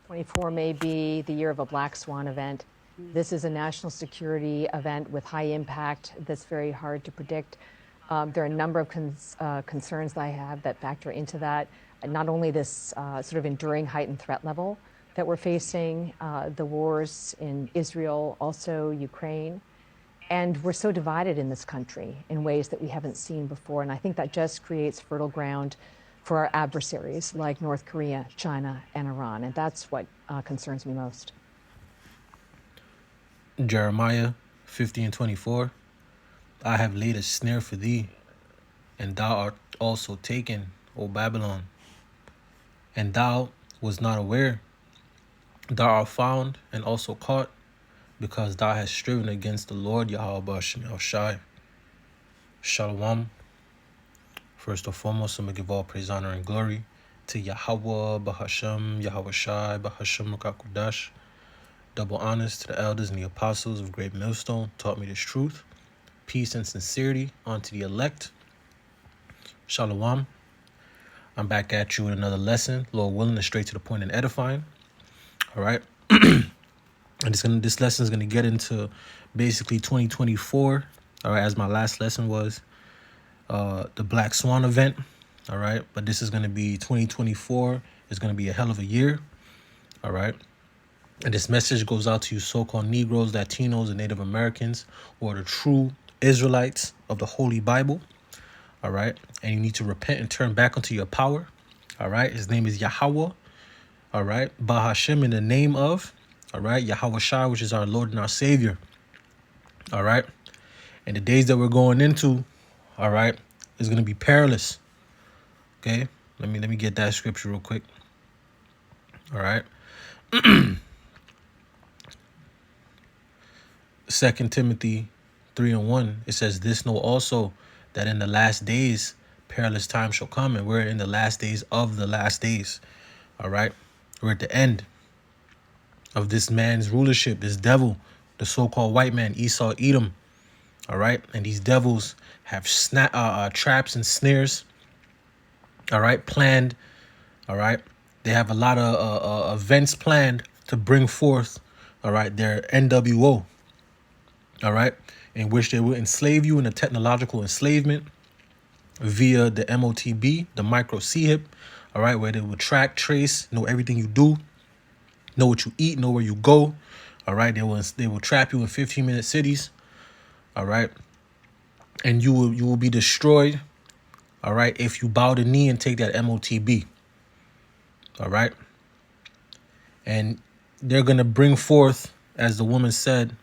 24 may be the year of a black swan event. This is a national security event with high impact that's very hard to predict. There are a number of concerns that I have that factor into that. Not only this sort of enduring heightened threat level that we're facing, the wars in Israel, also Ukraine. And we're so divided in this country in ways that we haven't seen before. And I think that just creates fertile ground for our adversaries like North Korea, China, and Iran. And that's what concerns me most. Jeremiah 50:24. I have laid a snare for thee, and thou art also taken, O Babylon. And thou was not aware. Thou art found and also caught, because thou hast striven against the Lord Yahweh Bashem El Shai. Shalom. First and foremost, I'm going to give all praise, honor, and glory to Yahweh Bahashem, Yahweh Shai, Bahashem Rukakudash. Double honors to the elders and the apostles of Great Millstone, taught me this truth. Peace and sincerity unto the elect. Shalom. I'm back at you with another lesson, Lord willing, and straight to the point and edifying. All right. And this lesson is going to get into basically 2024. All right, as my last lesson was the Black Swan event. All right, but this is going to be 2024. It's going to be a hell of a year. All right. And this message goes out to you so-called Negroes, Latinos, and Native Americans, who are the true Israelites of the Holy Bible. All right. And you need to repent and turn back unto your power. All right. His name is Yahweh. All right. Bahashem, in the name of, all right, Yahweh Shai, which is our Lord and our Savior. All right. And the days that we're going into, all right, is going to be perilous. Okay. Let me get that scripture real quick. All right. 2 Timothy 3:1, it says, this know also that in the last days perilous times shall come, and we're in the last days of the last days. All right. We're at the end of this man's rulership, this devil, the so-called white man, Esau, Edom. All right. And these devils have traps and snares. All right. Planned. All right. They have a lot of events planned to bring forth, all right, their NWO. All right. In which they will enslave you in a technological enslavement via the MOTB, the micro CHIP. All right. Where they will track, trace, know everything you do, know what you eat, know where you go. All right. They will trap you in 15-minute cities. All right. And you will be destroyed. All right. If you bow the knee and take that MOTB. All right. And they're going to bring forth, as the woman said,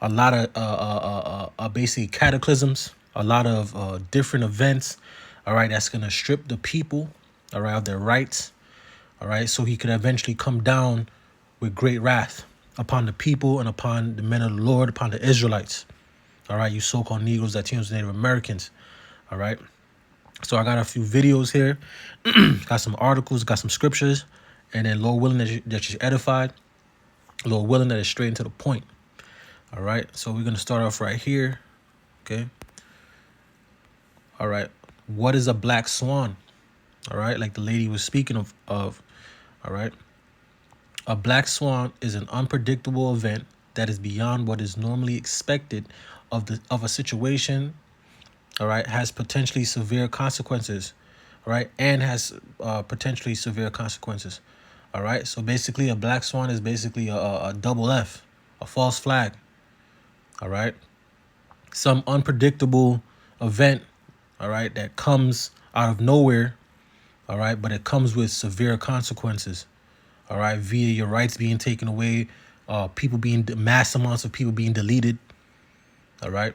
a lot of basically cataclysms, a lot of different events. All right. That's going to strip the people, all right, of their rights. All right. So he could eventually come down with great wrath upon the people and upon the men of the Lord, upon the Israelites. All right. You so-called Negroes, Latinos, Native Americans. All right. So I got a few videos here, got some articles, got some scriptures, and then Lord willing that you're edified, Lord willing that it's straight into the point. All right. So we're going to start off right here. Okay. All right. What is a black swan? All right. Like the lady was speaking of. All right. A black swan is an unpredictable event that is beyond what is normally expected of a situation. All right, has potentially severe consequences. All right, and has potentially severe consequences. All right, so basically a black swan is basically a double F, a false flag. All right, some unpredictable event. All right, that comes out of nowhere. All right, but it comes with severe consequences. All right, via your rights being taken away, mass amounts of people being deleted. All right.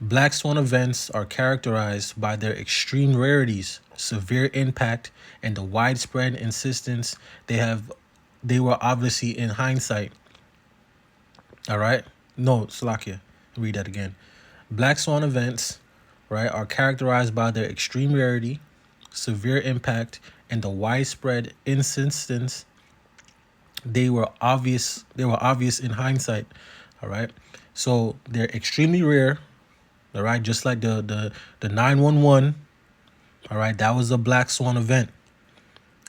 Black swan events are characterized by their extreme rarities, severe impact, and the widespread insistence they were obviously in hindsight. All right. No, Salakia. Read that again. Black swan events, right, are characterized by their extreme rarity, severe impact, and the widespread insistence they were obvious in hindsight. All right. So they're extremely rare. All right, just like the 911. All right, that was a black swan event.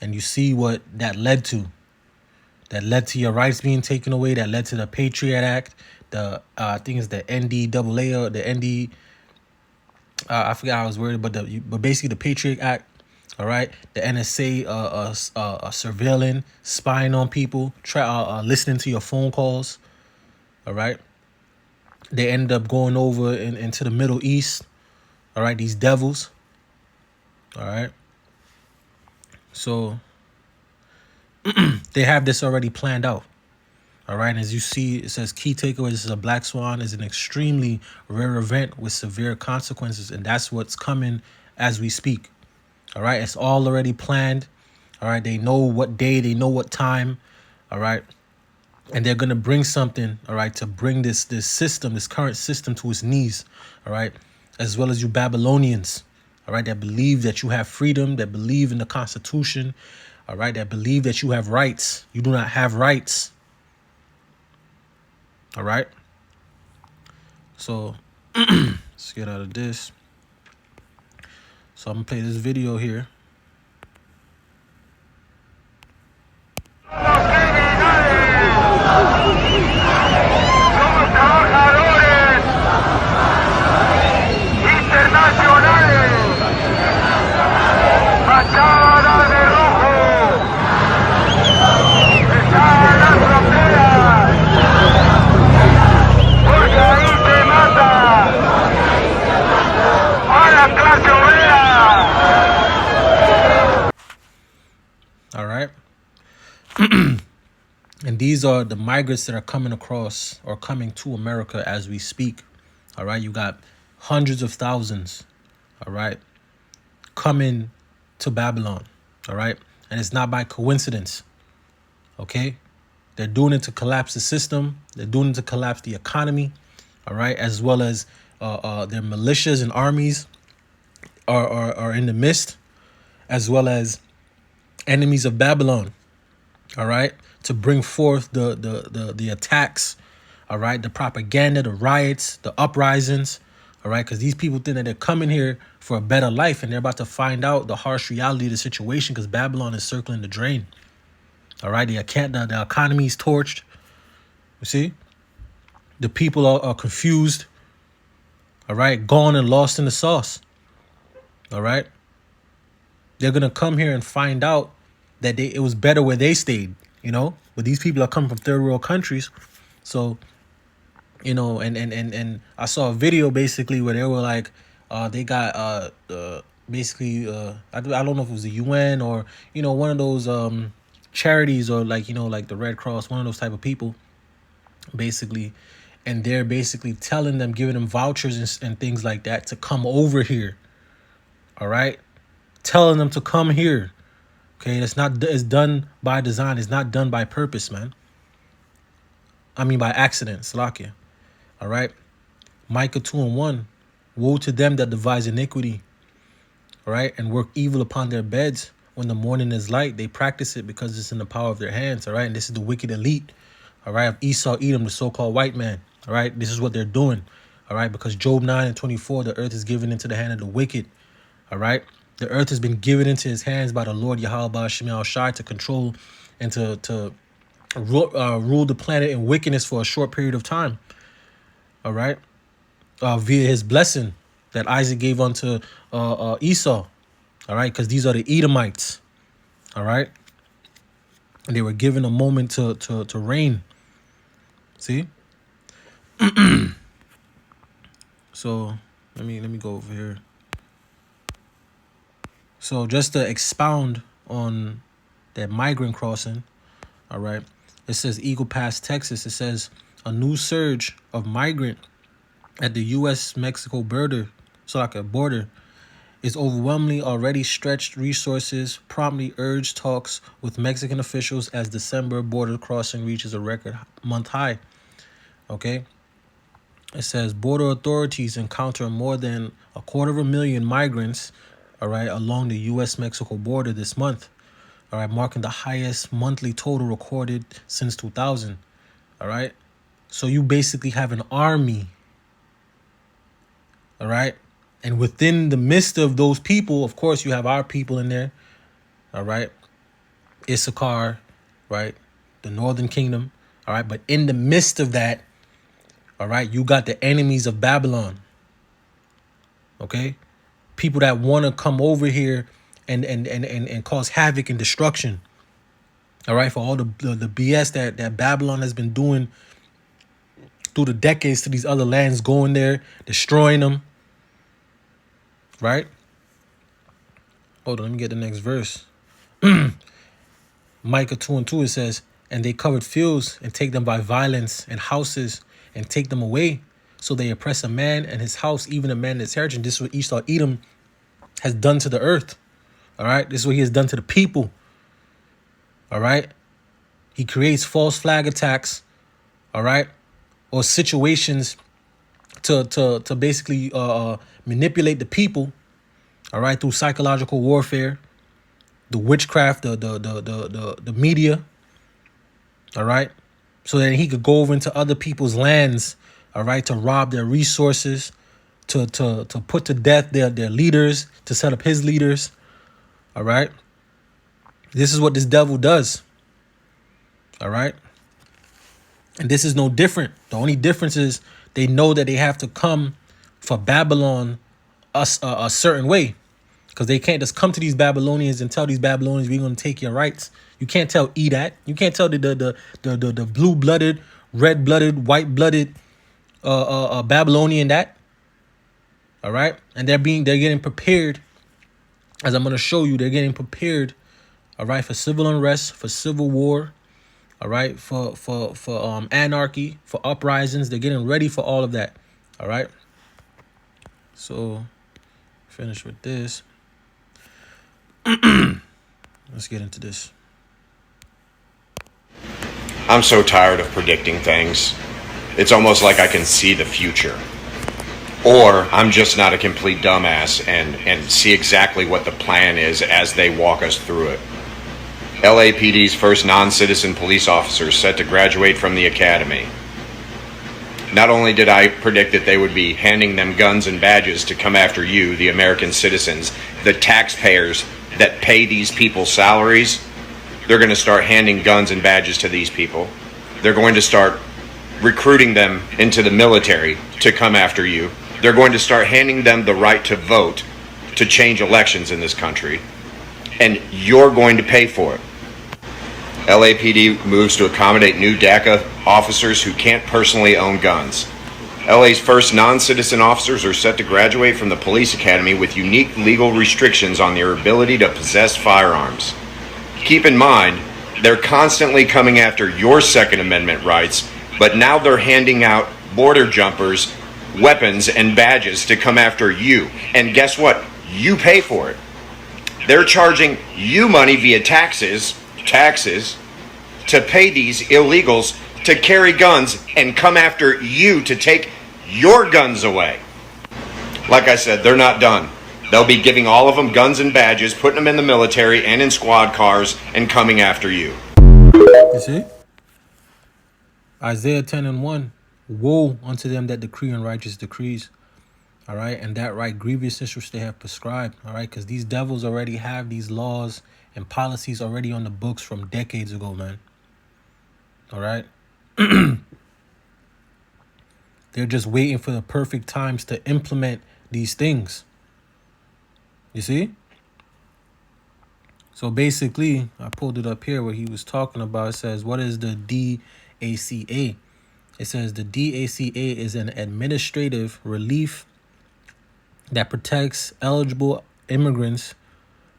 And you see what that led to. That led to your rights being taken away. That led to the Patriot Act. The I think it's the NDAA or the ND. I forgot how I was worded, but basically the Patriot Act. All right, the NSA surveilling, spying on people, listening to your phone calls. All right, they end up going over into the Middle East. All right, these devils. All right, so they have this already planned out. All right, as you see, it says key takeaway. This is a black swan is an extremely rare event with severe consequences, and that's what's coming as we speak. All right, it's all already planned. All right, they know what day, they know what time. All right, and they're gonna bring something. All right, to bring this system, this current system, to its knees. All right, as well as you Babylonians. All right, that believe that you have freedom, that believe in the Constitution. All right, that believe that you have rights. You do not have rights. All right. So let's get out of this. So I'm gonna play this video here. All right. And these are the migrants that are coming across or coming to America as we speak. All right. You got hundreds of thousands. All right. Coming to Babylon. All right. And it's not by coincidence. Okay. They're doing it to collapse the system. They're doing it to collapse the economy. All right. As well as their militias and armies are in the midst, as well as enemies of Babylon. All right, to bring forth the attacks. All right, the propaganda, the riots, the uprisings. All right, because these people think that they're coming here for a better life, and they're about to find out the harsh reality of the situation because Babylon is circling the drain. All right, the economy is torched. You see, the people are confused. All right, gone and lost in the sauce. All right, they're gonna come here and find out that it was better where they stayed, but these people are coming from third world countries. So, and I saw a video basically where they were like, they got basically I don't know if it was the UN or one of those charities or like the Red Cross, one of those type of people basically, and they're basically telling them, giving them vouchers and things like that to come over here. All right, telling them to come here. Okay, it's done by design. It's not done by purpose, man. I mean by accident, Slakia. All right. Micah 2:1. Woe to them that devise iniquity, all right, and work evil upon their beds. When the morning is light, they practice it because it's in the power of their hands, all right? And this is the wicked elite, all right, of Esau, Edom, the so-called white man, all right? This is what they're doing, all right? Because Job 9:24, the earth is given into the hand of the wicked, all right? The earth has been given into his hands by the Lord Yahweh Shemel Shai to control and to rule the planet in wickedness for a short period of time. All right. Via his blessing that Isaac gave unto Esau. All right. Because these are the Edomites. All right. And they were given a moment to reign. See? So let me go over here. So just to expound on that migrant crossing, all right, it says Eagle Pass, Texas. It says a new surge of migrant at the U.S.-Mexico border, is overwhelmingly already stretched resources, promptly urged talks with Mexican officials as December border crossing reaches a record month high. Okay. It says border authorities encounter more than 250,000 migrants, all right, along the U.S.-Mexico border this month, all right, marking the highest monthly total recorded since 2000, all right. So you basically have an army, all right, and within the midst of those people, of course, you have our people in there, all right. Issachar, right? The northern kingdom, all right? But in the midst of that, all right, you got the enemies of Babylon, okay? People that want to come over here and cause havoc and destruction, all right? For all the BS that Babylon has been doing through the decades to these other lands, going there, destroying them, right? Hold on, let me get the next verse. Micah 2:2, it says, and they covered fields and take them by violence, and houses and take them away. So they oppress a man and his house, even a man and his heritage. This is what Esau Edom has done to the earth. All right. This is what he has done to the people. All right. He creates false flag attacks. All right. Or situations to basically manipulate the people. All right. Through psychological warfare, the witchcraft, the media. All right. So that he could go over into other people's lands. All right. To rob their resources, to put to death their leaders, to set up his leaders. All right. This is what this devil does. All right. And this is no different. The only difference is they know that they have to come for Babylon a certain way. Because they can't just come to these Babylonians and tell these Babylonians, we're going to take your rights. You can't tell that. You can't tell the blue-blooded, red-blooded, white-blooded Babylonian that. All right. And they're getting prepared. As I'm going to show you, they're getting prepared. All right. For civil unrest, for civil war. All right. For anarchy, for uprisings. They're getting ready for all of that. All right. So finish with this. Let's get into this. I'm so tired of predicting things. It's almost like I can see the future. Or I'm just not a complete dumbass and see exactly what the plan is as they walk us through it. LAPD's first non-citizen police officers set to graduate from the academy. Not only did I predict that they would be handing them guns and badges to come after you, the American citizens, the taxpayers that pay these people salaries, they're going to start handing guns and badges to these people. They're going to start recruiting them into the military to come after you. They're going to start handing them the right to vote to change elections in this country. And you're going to pay for it. LAPD moves to accommodate new DACA officers who can't personally own guns. LA's first non-citizen officers are set to graduate from the police academy with unique legal restrictions on their ability to possess firearms. Keep in mind, they're constantly coming after your Second Amendment rights, but now they're handing out border jumpers, weapons, and badges to come after you. And guess what? You pay for it. They're charging you money via taxes, to pay these illegals to carry guns and come after you to take your guns away. Like I said, they're not done. They'll be giving all of them guns and badges, putting them in the military and in squad cars, and coming after you. You see? Isaiah 10:1. Woe unto them that decree unrighteous decrees. All right. And that right grievousness which they have prescribed. All right. Because these devils already have these laws and policies already on the books from decades ago, man. All right. They're just waiting for the perfect times to implement these things. You see? So basically, I pulled it up here where he was talking about. It says, what is the DACA? It says the DACA is an administrative relief that protects eligible immigrants,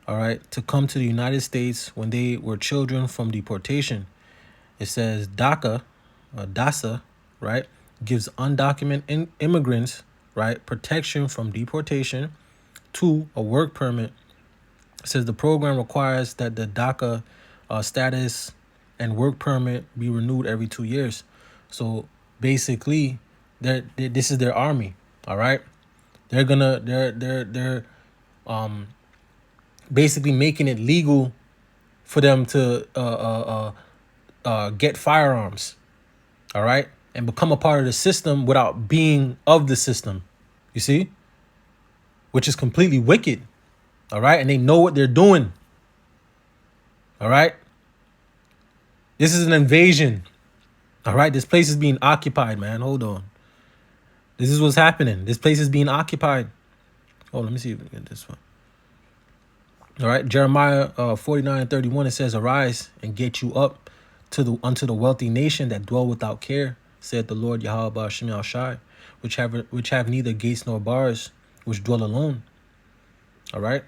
all right, to come to the United States when they were children from deportation. It says DACA, right, gives undocumented immigrants, right, protection from deportation to a work permit. It says the program requires that the DACA status and work permit be renewed every 2 years. So basically, this is their army. All right, they're basically making it legal for them to get firearms. All right, and become a part of the system without being of the system. You see, which is completely wicked. All right. And they know what they're doing. All right. This is an invasion. All right, this place is being occupied, man. Hold on. This is what's happening. This place is being occupied. Oh, let me see if we can get this one. All right, Jeremiah 49:31, it says, "Arise and get you up unto the wealthy nation that dwell without care, said the Lord Yahweh Ba'ashem Yahushai, which have neither gates nor bars, which dwell alone." All right,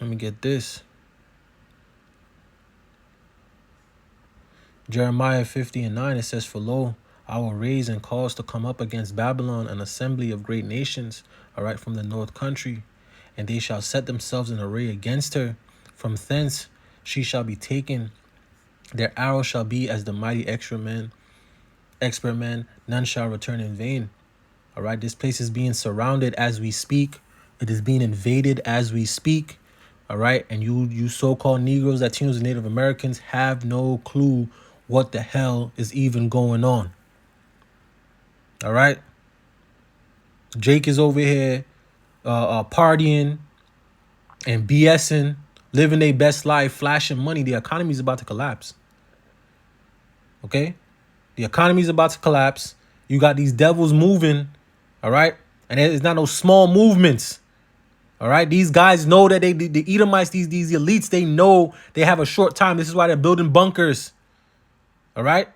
let me get this. Jeremiah 50:9, it says, "For lo, I will raise and cause to come up against Babylon an assembly of great nations, all right, from the north country, and they shall set themselves in array against her. From thence she shall be taken. Their arrow shall be as the mighty expert man, none shall return in vain." All right, this place is being surrounded as we speak. It is being invaded as we speak. All right, and you so-called Negroes, Latinos, and Native Americans have no clue what the hell is even going on. All right, Jake is over here partying and BSing, living their best life, flashing money. The economy is about to collapse. Okay, the economy is about to collapse. You got these devils moving. All right, and it's not no small movements. All right, these guys know that the Edomites, these elites, they know they have a short time. This is why they're building bunkers. All right,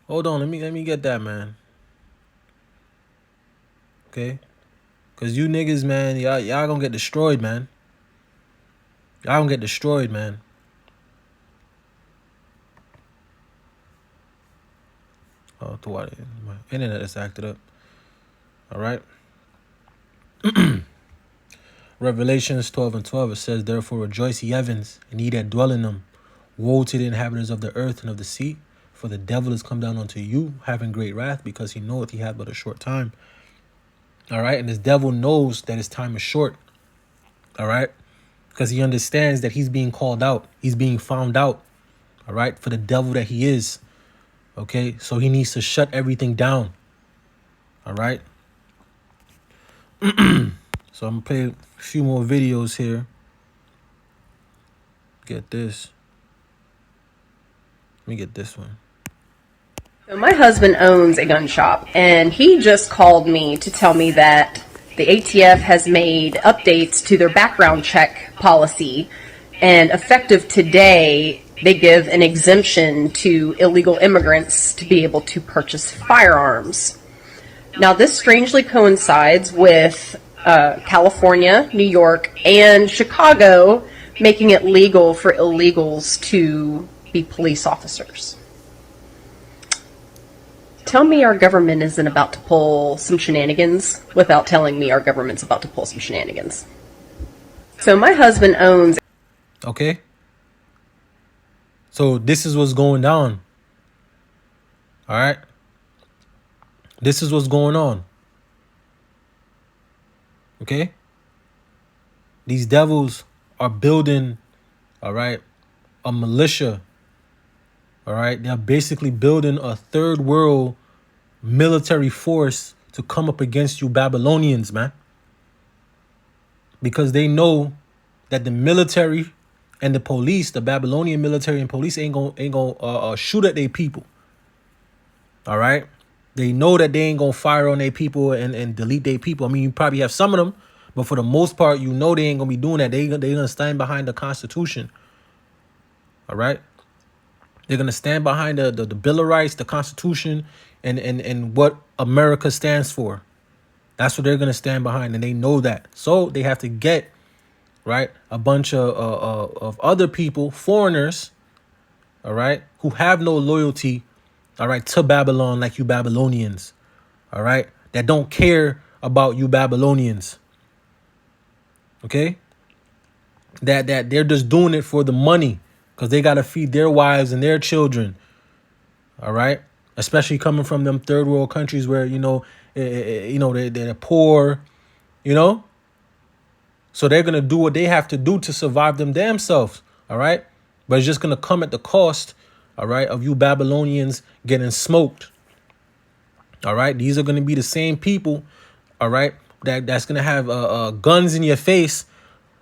hold on, let me get that, man. Okay, because you niggas, man, y'all gonna get destroyed, man. Y'all gonna get destroyed, man. Oh, my internet is acted up. All right. Revelations 12:12, it says, "Therefore rejoice, ye heavens, and ye that dwell in them. Woe to the inhabitants of the earth and of the sea, for the devil is come down unto you, having great wrath, because he knoweth he hath but a short time." All right, and this devil knows that his time is short. All right, because he understands that he's being called out. He's being found out. All right, for the devil that he is. Okay, so he needs to shut everything down. All right. So I'm gonna play a few more videos here. Get this. Let me get this one. So my husband owns a gun shop, and he just called me to tell me that the ATF has made updates to their background check policy, and effective today, they give an exemption to illegal immigrants to be able to purchase firearms. Now, this strangely coincides with California, New York, and Chicago making it legal for illegals to be police officers. Tell me our government isn't about to pull some shenanigans without telling me our government's about to pull some shenanigans. So my husband owns... Okay. So this is what's going down. All right. This is what's going on. Okay. These devils are building, all right, a militia. All right. They're basically building a third world military force to come up against you Babylonians, man. Because they know that the military and the police, the Babylonian military and police ain't gonna shoot at their people. All right. They know that they ain't gonna fire on their people and delete their people. I mean, you probably have some of them, but for the most part, you know they ain't gonna be doing that. They gonna stand behind the Constitution. All right. They're gonna stand behind the Bill of Rights, the Constitution, and what America stands for. That's what they're gonna stand behind, and they know that. So they have to get right a bunch of other people, foreigners, all right, who have no loyalty, all right, to Babylon, like you Babylonians, all right, that don't care about you Babylonians. Okay, that they're just doing it for the money because they gotta feed their wives and their children. All right, especially coming from them third world countries where they're poor, you know. So they're gonna do what they have to do to survive them damn selves. All right, but it's just gonna come at the cost, all right, of you Babylonians getting smoked. All right, these are gonna be the same people, all right, that's gonna have guns in your face,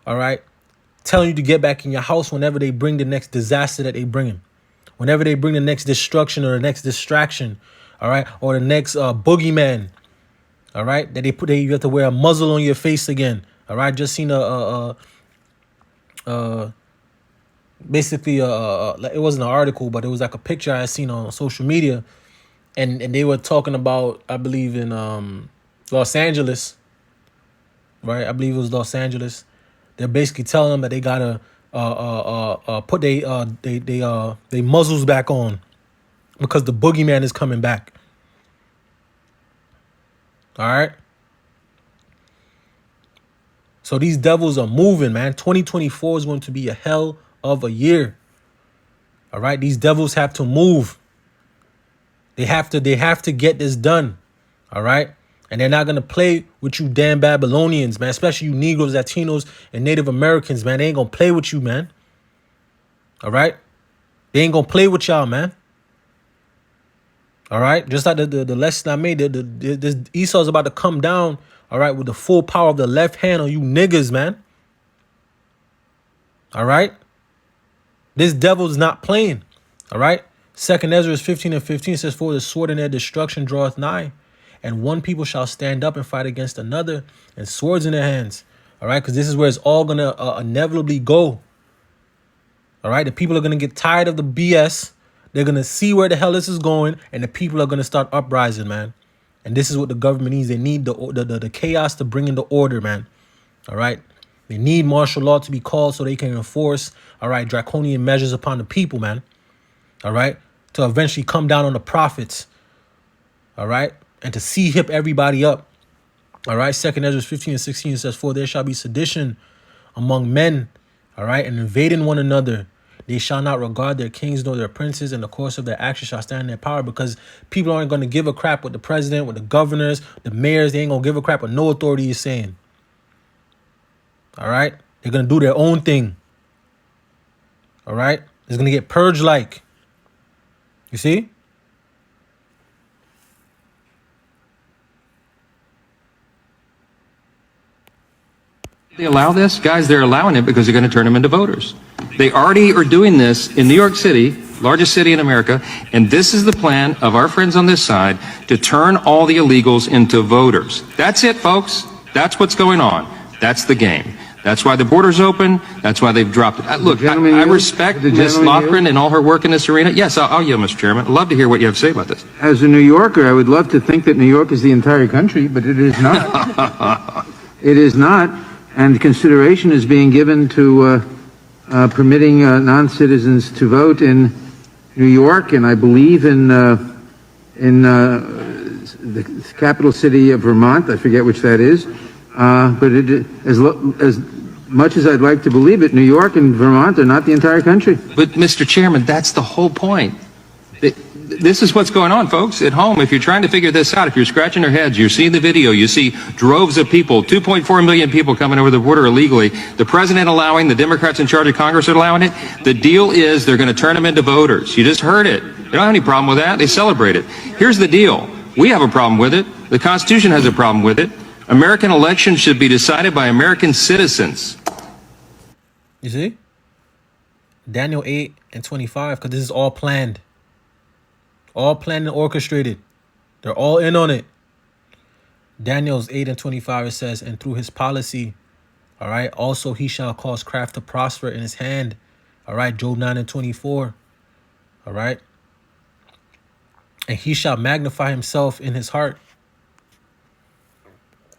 all right, telling you to get back in your house whenever they bring the next disaster that they bring in. Whenever they bring the next destruction or the next distraction, all right, or the next boogeyman, all right, that you have to wear a muzzle on your face again, all right. Just seen basically it wasn't an article, but it was like a picture I seen on social media, and they were talking about, I believe in Los Angeles, right? I believe it was Los Angeles. They're basically telling them that they gotta put they muzzles back on because the boogeyman is coming back. All right. So these devils are moving, man. 2024 is going to be a hell of a year. All right. These devils have to move. They have to get this done. All right. And they're not going to play with you damn Babylonians, man. Especially you Negroes, Latinos, and Native Americans, man. They ain't going to play with you, man. All right. They ain't going to play with y'all, man. All right. Just like the lesson I made, this Esau's about to come down, all right, with the full power of the left hand on you niggas, man. All right. This devil's not playing. All right. Second Ezra 15:15 says, for the sword in their destruction draweth nigh, and one people shall stand up and fight against another, and swords in their hands. All right. Because this is where it's all going to inevitably go. All right. The people are going to get tired of the BS. They're going to see where the hell this is going, and the people are going to start uprising, man. And this is what the government needs. They need the chaos to bring in the order, man. All right. They need martial law to be called so they can enforce, all right, draconian measures upon the people, man. All right. To eventually come down on the prophets. All right. And to hip everybody up. All right. Second Ezra 15:16 says, for there shall be sedition among men. All right. And invading one another. They shall not regard their kings nor their princes, and the course of their actions shall stand in their power, because people aren't going to give a crap what the president, what the governors, the mayors, they ain't going to give a crap what no authority is saying. All right. They're going to do their own thing. All right. It's going to get purged like. You see? They allow this? Guys, they're allowing it because they're going to turn them into voters. They already are doing this in New York City, largest city in America, and this is the plan of our friends on this side to turn all the illegals into voters. That's it, folks. That's what's going on. That's the game. That's why the border's open. That's why they've dropped it. Look, I respect Ms. Loughran and all her work in this arena. Yes, I'll yield, Mr. Chairman. I'd love to hear what you have to say about this. As a New Yorker, I would love to think that New York is the entire country, but it is not. It is not. And consideration is being given to permitting non-citizens to vote in New York, and I believe in the capital city of Vermont. I forget which that is. But as much as I'd like to believe it, New York and Vermont are not the entire country. But, Mr. Chairman, that's the whole point. This is what's going on, folks, at home. If you're trying to figure this out, if you're scratching your heads, you're seeing the video, you see droves of people, 2.4 million people coming over the border illegally, the president allowing, the Democrats in charge of Congress are allowing it. The deal is they're going to turn them into voters. You just heard it. They don't have any problem with that. They celebrate it. Here's the deal. We have a problem with it. The Constitution has a problem with it. American elections should be decided by American citizens. You see? Daniel 8:25, because this is all planned. All planned and orchestrated. They're all in on it. Daniel's 8:25, it says, and through his policy, all right, also he shall cause craft to prosper in his hand. All right, Job 9:24. All right. And he shall magnify himself in his heart.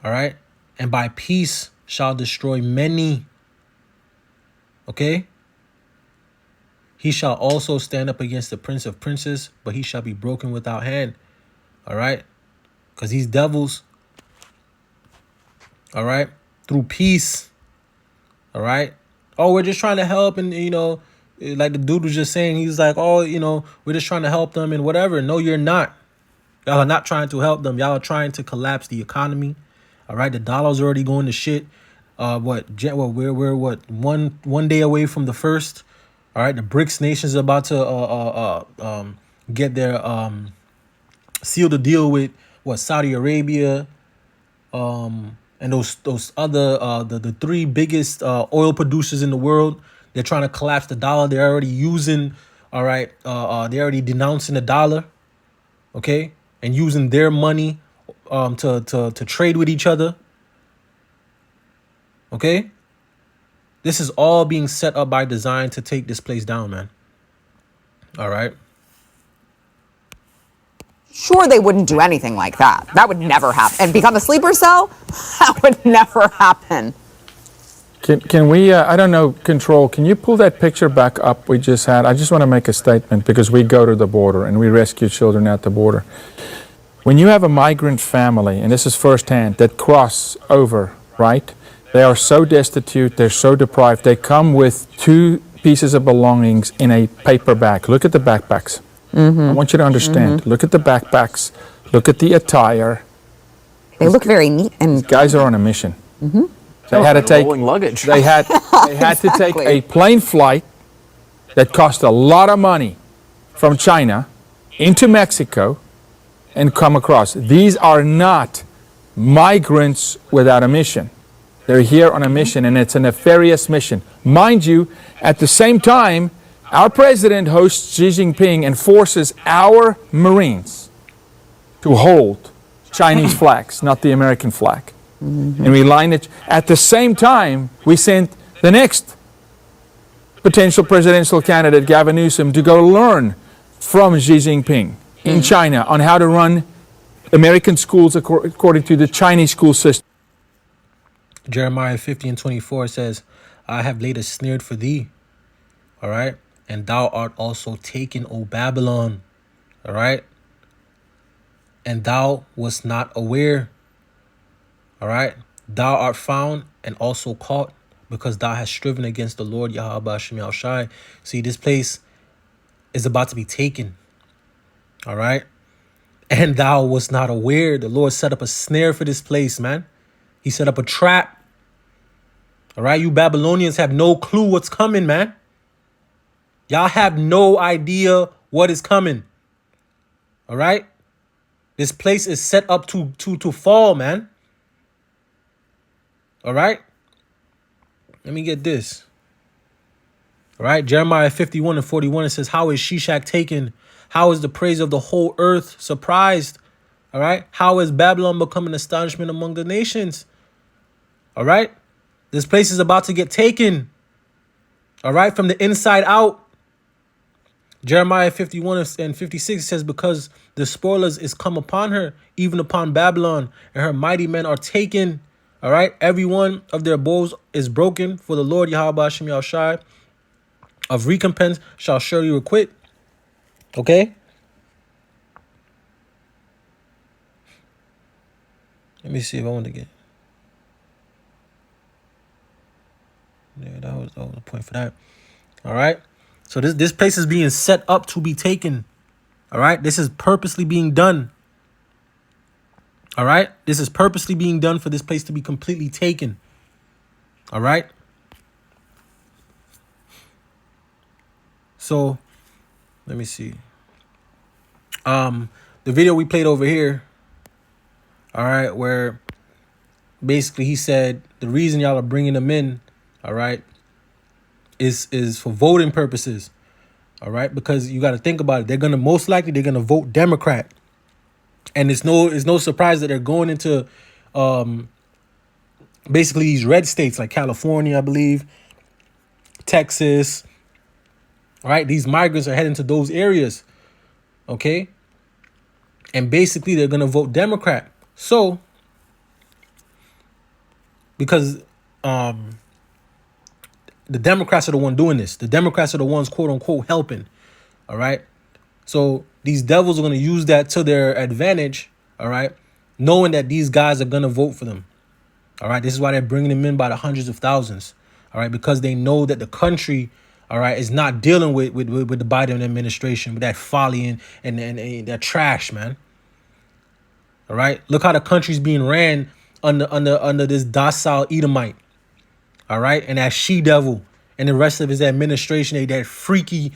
All right. And by peace shall destroy many. Okay. He shall also stand up against the prince of princes, but he shall be broken without hand. All right. Because these devils, all right, through peace. All right. Oh, we're just trying to help. And, you know, like the dude was just saying, he's like, oh, you know, we're just trying to help them and whatever. No, you're not. Y'all are not trying to help them. Y'all are trying to collapse the economy. All right. The dollar's already going to shit. We're one day away from the first. All right. The BRICS nations are about to get their seal the deal with Saudi Arabia, and those other the three biggest oil producers in the world, they're trying to collapse the dollar. They're already using, all right, they're already denouncing the dollar, okay, and using their money to trade with each other, okay. This is all being set up by design to take this place down, man. All right. Sure, they wouldn't do anything like that. That would never happen. And become a sleeper cell? That would never happen. Can we, I don't know, Control, can you pull that picture back up we just had? I just want to make a statement because we go to the border and we rescue children at the border. When you have a migrant family, and this is firsthand, that cross over, right? They are so destitute, they're so deprived, they come with 2 pieces of belongings in a paper bag. Look at the backpacks. I want you to understand. Look at the backpacks. Look at the attire. They look very neat and These guys are on a mission. They had to take rolling luggage. They had to take a plane flight that cost a lot of money from China into Mexico and come across. These are not migrants without a mission. They're here on a mission, and it's a nefarious mission. Mind you, at the same time, our president hosts Xi Jinping and forces our Marines to hold Chinese flags, not the American flag. And we line it. At the same time, we sent the next potential presidential candidate, Gavin Newsom, to go learn from Xi Jinping in China on how to run American schools according to the Chinese school system. Jeremiah 50:24 says, I have laid a snare for thee, all right? And thou art also taken, O Babylon, all right? And thou wast not aware, all right? Thou art found and also caught, because thou hast striven against the Lord Yahweh Hashem Yahushai. See, this place is about to be taken, all right? And thou wast not aware. The Lord set up a snare for this place, man. He set up a trap. All right, you Babylonians have no clue what's coming, man. Y'all have no idea what is coming. All right? This place is set up to fall, man. All right? Let me get this. All right, Jeremiah 51:41, it says, how is Shishak taken? How is the praise of the whole earth surprised? All right? How has Babylon become an astonishment among the nations? All right? This place is about to get taken. All right? From the inside out. Jeremiah 51:56 says, because the spoilers is come upon her, even upon Babylon, and her mighty men are taken. All right? Every one of their bows is broken, for the Lord Yahweh Hashem Yahushai of recompense shall surely requite. Okay? Let me see if I want to get. Yeah, that was the point for that. All right. So this place is being set up to be taken. All right. This is purposely being done. All right. This is purposely being done for this place to be completely taken. All right. So let me see. The video we played over here. All right, where basically he said the reason y'all are bringing them in, all right, is for voting purposes, all right, because you got to think about it. They're gonna they're gonna vote Democrat, and it's no surprise that they're going into basically these red states like California, I believe, Texas. All right, these migrants are heading to those areas, okay, and basically they're gonna vote Democrat. So, because the Democrats are the one doing this. The Democrats are the ones, quote unquote, helping. All right. So these devils are going to use that to their advantage. All right. Knowing that these guys are going to vote for them. All right. This is why they're bringing them in by the hundreds of thousands. All right. Because they know that the country, all right, is not dealing with the Biden administration, with that folly and that trash, man. All right. Look how the country's being ran under this docile Edomite. All right. And that she-devil and the rest of his administration, that freaky,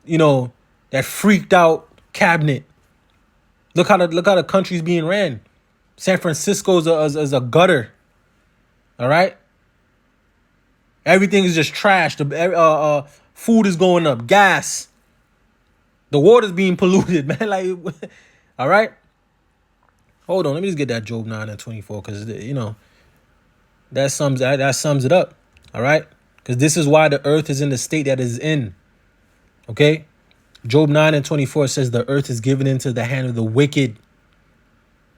that freaked out cabinet. Look how the country's being ran. San Francisco is a gutter. All right. Everything is just trash. The food is going up. Gas. The water's being polluted, man. Like, all right. Hold on. Let me just get that Job 9 and 24 because, you know, that sums it up. All right. Because this is why the earth is in the state that is in. Okay. Job 9 and 24 says the earth is given into the hand of the wicked.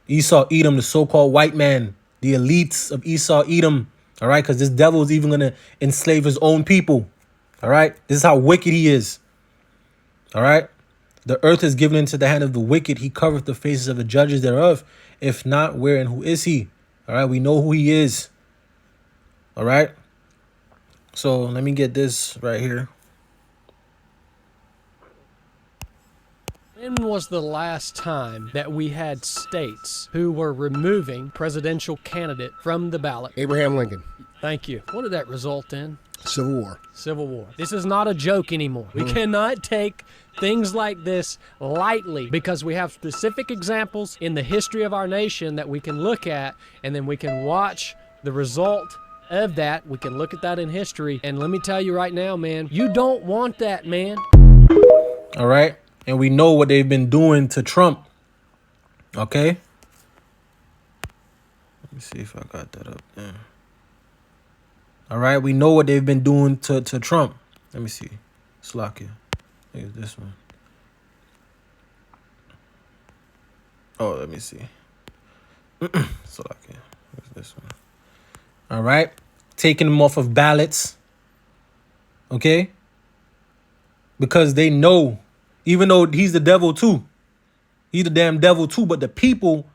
Esau, Edom, the so-called white man, the elites of Esau, Edom. All right, because this devil is even going to enslave his own people. All right, this is how wicked he is. All right, the earth is given into the hand of the wicked. He covereth the faces of the judges thereof. If not, where and who is he? All right, we know who he is. All right, so let me get this right here. When was the last time that we had states who were removing presidential candidate from the ballot? Abraham Lincoln. Thank you. What did that result in? Civil War. Civil War. This is not a joke anymore. We cannot take things like this lightly because we have specific examples in the history of our nation that we can look at, and then we can watch the result of that. We can look at that in history. And let me tell you right now, man, you don't want that, man. All right. And we know what they've been doing to Trump. Okay. Let me see if I got that up there. All right. We know what they've been doing to Trump. Let me see. Slovakia. I think it's this one. Oh, let me see. Slovakia. What's this one? All right. Taking them off of ballots. Okay. Because they know. Even though he's the devil too. He's the damn devil too. But the people,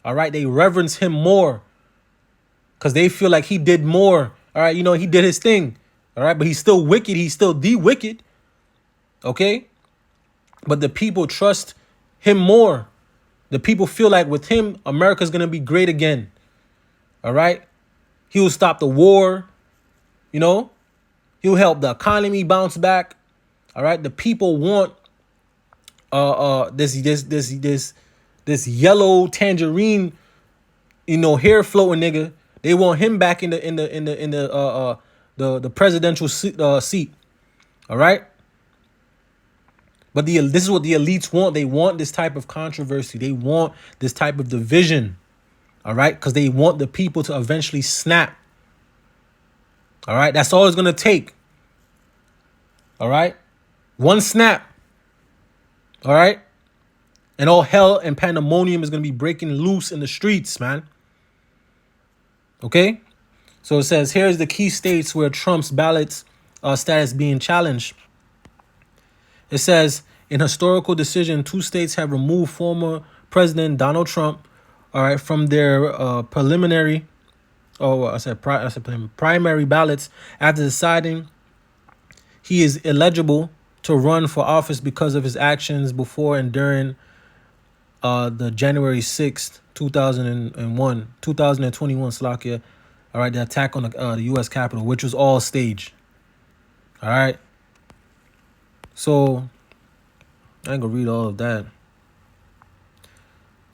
all right, they reverence him more. Because they feel like he did more. All right, you know, he did his thing. All right, but he's still wicked. He's still the wicked. Okay? But the people trust him more. The people feel like with him, America's going to be great again. All right? He will stop the war. You know? He'll help the economy bounce back. All right? The people want this yellow tangerine, you know, hair floating nigga. They want him back in the presidential seat. All right. But this is what the elites want. They want this type of controversy. They want this type of division. All right, because they want the people to eventually snap. All right, that's all it's gonna take. All right, one snap. All right. And all hell and pandemonium is going to be breaking loose in the streets, man. Okay. So it says, here's the key states where Trump's ballots status being challenged. It says, in historical decision, 2 states have removed former President Donald Trump, all right, from their primary ballots after deciding he is illegible to run for office because of his actions before and during the January 6th, 2021, Slovakia, all right, the attack on the U.S. Capitol, which was all staged. All right. So I ain't gonna read all of that.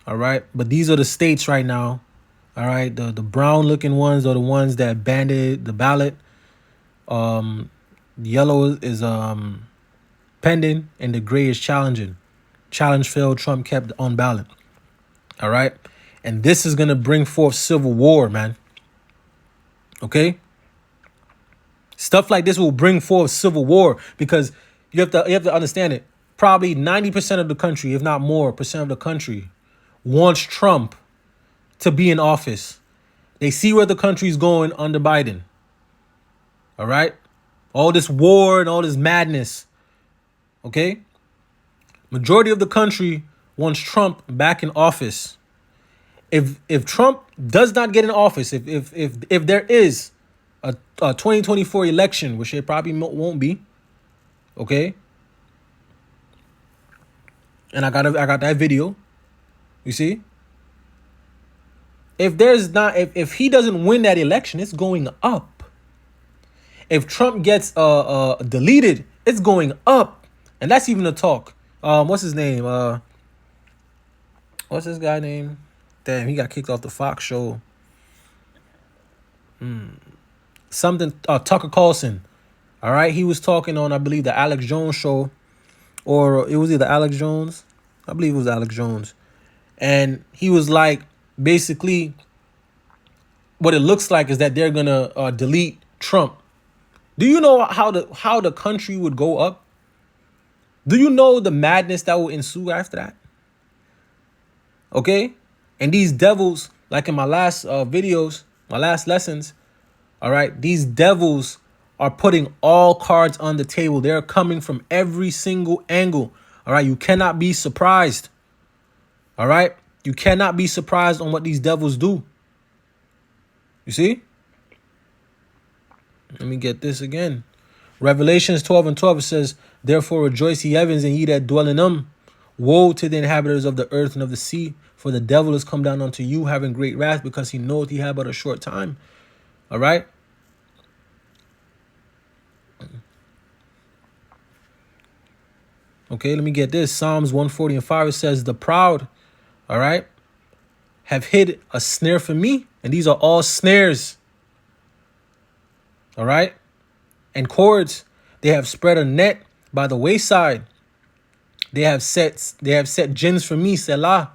All right. But these are the states right now. All right. The brown looking ones are the ones that banded the ballot. The yellow is pending, and the gray is challenging. Challenge failed. Trump kept on ballot. All right. And this is going to bring forth civil war, man. Okay. Stuff like this will bring forth civil war because you have to understand it. Probably 90% of the country, if not more percent of the country, wants Trump to be in office. They see where the country's going under Biden. All right. All this war and all this madness. Okay. Majority of the country wants Trump back in office. If Trump does not get in office, if there is a 2024 election, which it probably won't be, okay. And I got that video. You see? If he doesn't win that election, it's going up. If Trump gets deleted, it's going up. And that's even a talk. What's his name? What's this guy name? Damn, he got kicked off the Fox show. something, Tucker Carlson. All right. He was talking on, I believe, the Alex Jones show, or it was either Alex Jones. I believe it was Alex Jones. And he was like, basically, what it looks like is that they're going to delete Trump. Do you know how the country would go up? Do you know the madness that will ensue after that? Okay? And these devils, like in my last videos, my last lessons, all right, these devils are putting all cards on the table. They're coming from every single angle. All right? You cannot be surprised. All right? You cannot be surprised on what these devils do. You see? Let me get this again. Revelations 12:12, it says, therefore rejoice, ye heavens, and ye that dwell in them. Woe to the inhabitants of the earth and of the sea, for the devil is come down unto you, having great wrath, because he knoweth he have but a short time. All right? Okay, let me get this. Psalms 140:5, it says, the proud, all right, have hid a snare for me. And these are all snares. All right? And cords. They have spread a net by the wayside. They have set gins for me, Selah.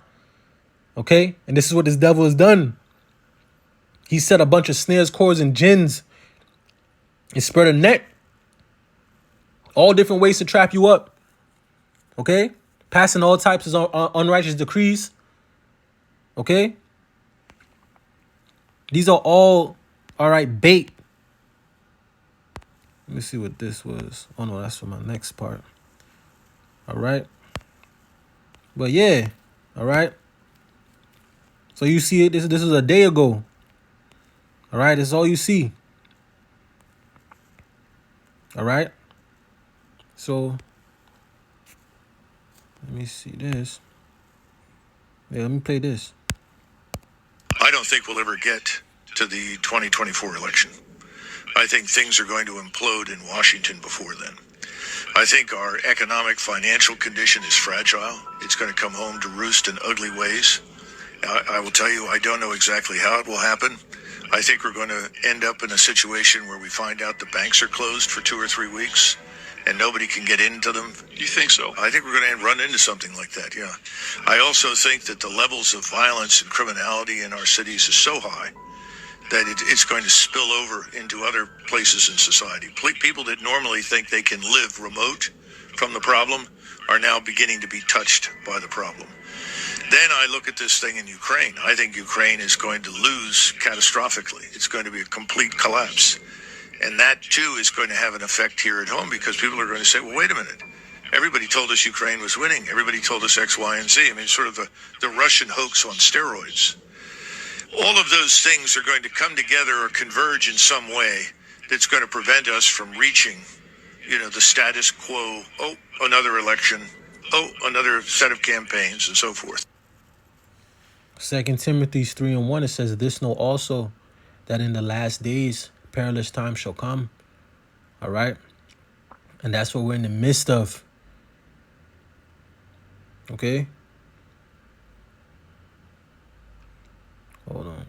Okay? And this is what this devil has done. He set a bunch of snares, cords, and gins. He spread a net. All different ways to trap you up. Okay? Passing all types of unrighteous decrees. Okay? These are all right, bait. Let me see what this was. Oh, no, that's for my next part. All right. But yeah, all right. So you see it. This is a day ago. All right. This is all you see. All right. So let me see this. Yeah, let me play this. I don't think we'll ever get to the 2024 election. I think things are going to implode in Washington before then. I think our economic financial condition is fragile. It's going to come home to roost in ugly ways. I will tell you, I don't know exactly how it will happen. I think we're going to end up in a situation where we find out the banks are closed for 2 or 3 weeks and nobody can get into them. You think so? I think we're going to run into something like that, yeah. I also think that the levels of violence and criminality in our cities is so high that it's going to spill over into other places in society. People that normally think they can live remote from the problem are now beginning to be touched by the problem. Then I look at this thing in Ukraine. I think Ukraine is going to lose catastrophically. It's going to be a complete collapse. And that, too, is going to have an effect here at home because people are going to say, well, wait a minute. Everybody told us Ukraine was winning. Everybody told us X, Y, and Z. I mean, sort of the Russian hoax on steroids. All of those things are going to come together or converge in some way that's going to prevent us from reaching, the status quo. Oh, another election. Oh, another set of campaigns and so forth. 2 Timothy 3:1, it says, this know also that in the last days perilous times shall come. All right? And that's what we're in the midst of. Okay? Hold on.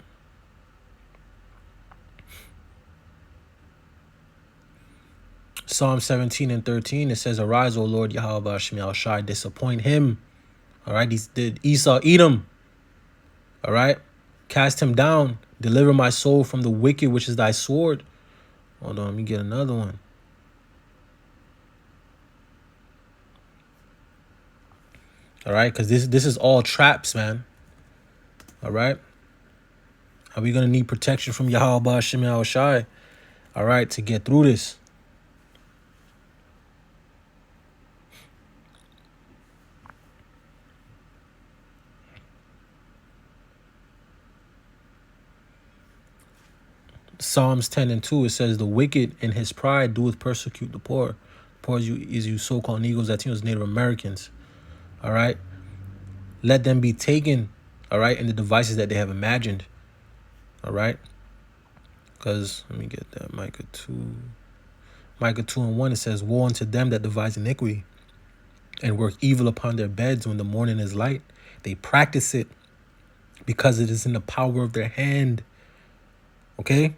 Psalm 17:13, it says, arise, O Lord Yahweh Hashem Shai, disappoint him. All right? Did Esau eat him? All right? Cast him down. Deliver my soul from the wicked, which is thy sword. Hold on, let me get another one. All right? Because this is all traps, man. All right? Are we going to need protection from Yahweh Hashem Shai? All right, to get through this. Psalms 10:2, it says, the wicked in his pride doeth persecute the poor. The poor is you so-called Negroes, Latinos, Native Americans. All right? Let them be taken, all right, in the devices that they have imagined. All right? Because, let me get that, Micah 2:1, it says, woe unto them that devise iniquity and work evil upon their beds when the morning is light. They practice it because it is in the power of their hand. Okay?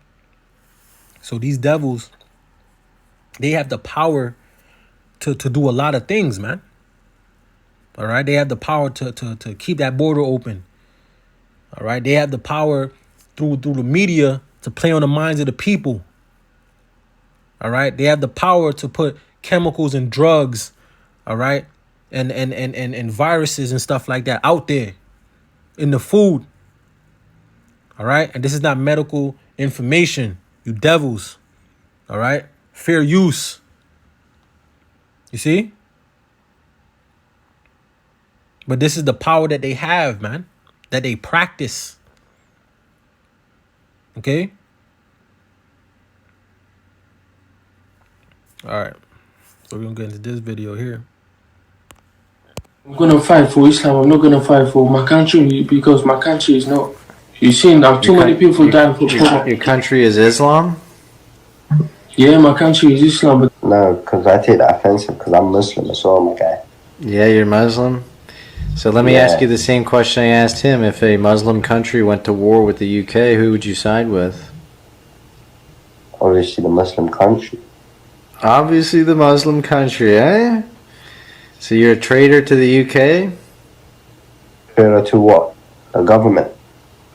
So these devils, they have the power to do a lot of things, man. All right, they have the power to keep that border open. All right, they have the power through the media to play on the minds of the people. All right, they have the power to put chemicals and drugs, all right, and viruses and stuff like that out there in the food. All right, and this is not medical information, you devils. All right, fair use. You see? But this is the power that they have, man, that they practice. Okay? All right. So we're going to get into this video here. I'm going to fight for Islam. I'm not going to fight for my country because my country is not. You see, now too many people dying for your country is Islam? Yeah, my country is Islam. But no, because I take that offensive because I'm Muslim as well, my guy. Yeah, you're Muslim? So let me ask you the same question I asked him. If a Muslim country went to war with the UK, who would you side with? Obviously the Muslim country. Obviously the Muslim country, eh? So you're a traitor to the UK? Traitor to what? The government.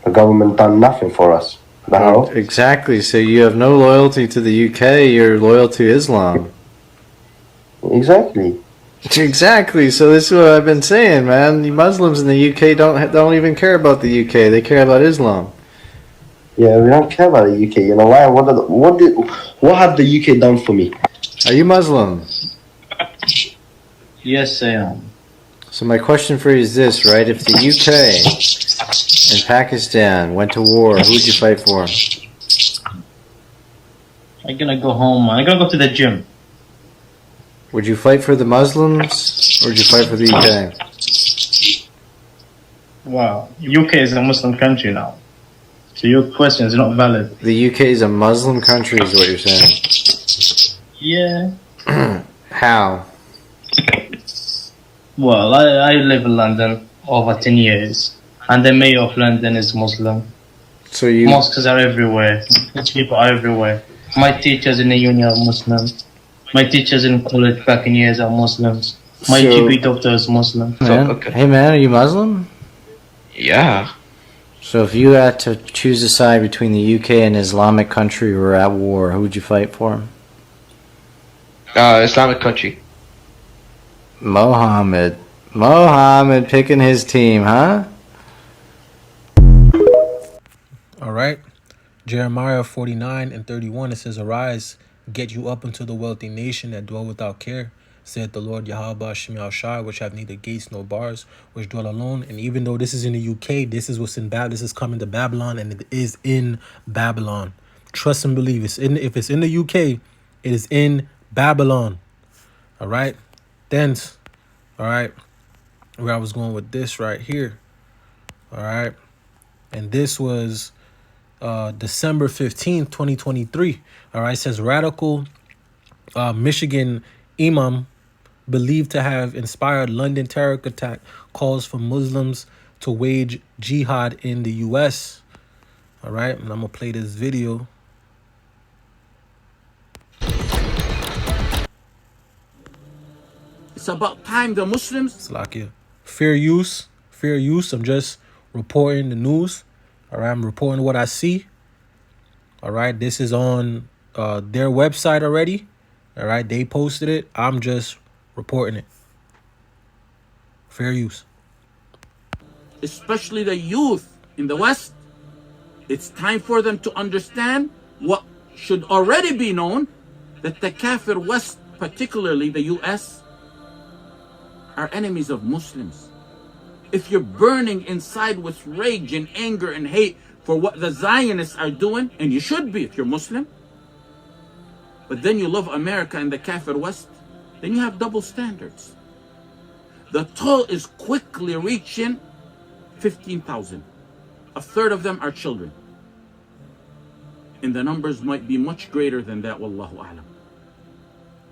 The government done nothing for us. The hell? Exactly. So you have no loyalty to the UK, you're loyal to Islam. Exactly. Exactly. So this is what I've been saying, man. The Muslims in the UK don't even care about the UK. They care about Islam. Yeah, we don't care about the UK. You know why? What have the UK done for me? Are you Muslim? yes, I am. So my question for you is this, right? If the UK and Pakistan went to war, who would you fight for? I'm gonna go home. I'm gonna go to the gym. Would you fight for the Muslims or would you fight for the UK? Wow, UK is a Muslim country now. So your question is not valid. The UK is a Muslim country is what you're saying. Yeah. How? Well, I live in London over 10 years. And the mayor of London is Muslim. So you... Mosques are everywhere. People are everywhere. My teachers in the uni are Muslim. My teachers in college back in years are Muslims. My GP doctor is Muslim. Man, hey man, are you Muslim? Yeah. So if you had to choose a side between the UK and an Islamic country who are at war, who would you fight for? Islamic country. Mohammed picking his team, huh? All right. Jeremiah 49:31, it says, "Arise, get you up into the wealthy nation that dwell without care, saith the Lord Yahweh Shem Shai, which have neither gates nor bars, which dwell alone." And even though this is in the UK, this is what's in Babylon. This is coming to Babylon, and it is in Babylon. Trust and believe. If it's in the UK, it is in Babylon. All right. Then, all right, where I was going with this right here. All right. And this was December 15th, 2023. All right. It says radical Michigan imam believed to have inspired London terror attack calls for Muslims to wage jihad in the U.S. All right. And I'm going to play this video. It's about time the Muslims... Slakia. Fair use. I'm just reporting the news. All right. I'm reporting what I see. All right. This is on their website already. All right. They posted it. I'm just reporting it. Fair use. Especially the youth in the West. It's time for them to understand what should already be known, that the Kafir West, particularly the US, are enemies of Muslims. If you're burning inside with rage and anger and hate for what the Zionists are doing, and you should be if you're Muslim, but then you love America and the Kafir West, then you have double standards. The toll is quickly reaching 15,000. A third of them are children. And the numbers might be much greater than that, wallahu a'lam.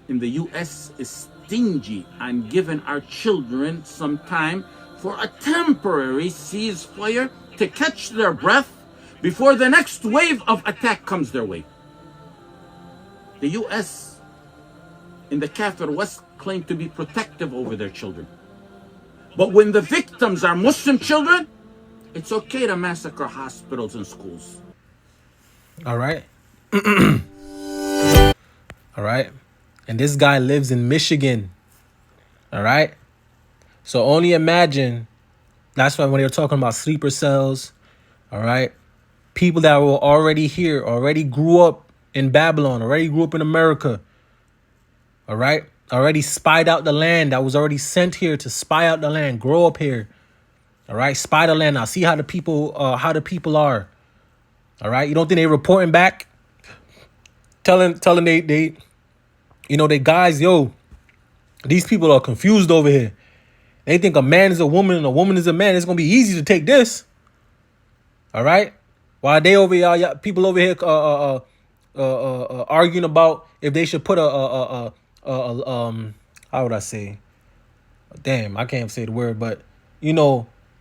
And the US is stingy on giving our children some time for a temporary ceasefire to catch their breath before the next wave of attack comes their way. the U.S. and the Kafir West claim to be protective over their children. But when the victims are Muslim children, it's okay to massacre hospitals and schools. All right. All right. And this guy lives in Michigan. All right. So only imagine. That's why when they were talking about sleeper cells, all right, people that were already here, already grew up in Babylon, already grew up in America, all right, already spied out the land, that was already sent here to spy out the land, grow up here, all right, spy the land. Now see how the people are, all right. You don't think they reporting back, telling they they guys, yo, these people are confused over here. They think a man is a woman and a woman is a man. It's gonna be easy to take this. All right. While they over here, people over here arguing about if they should put how would I say? Damn, I can't say the word, but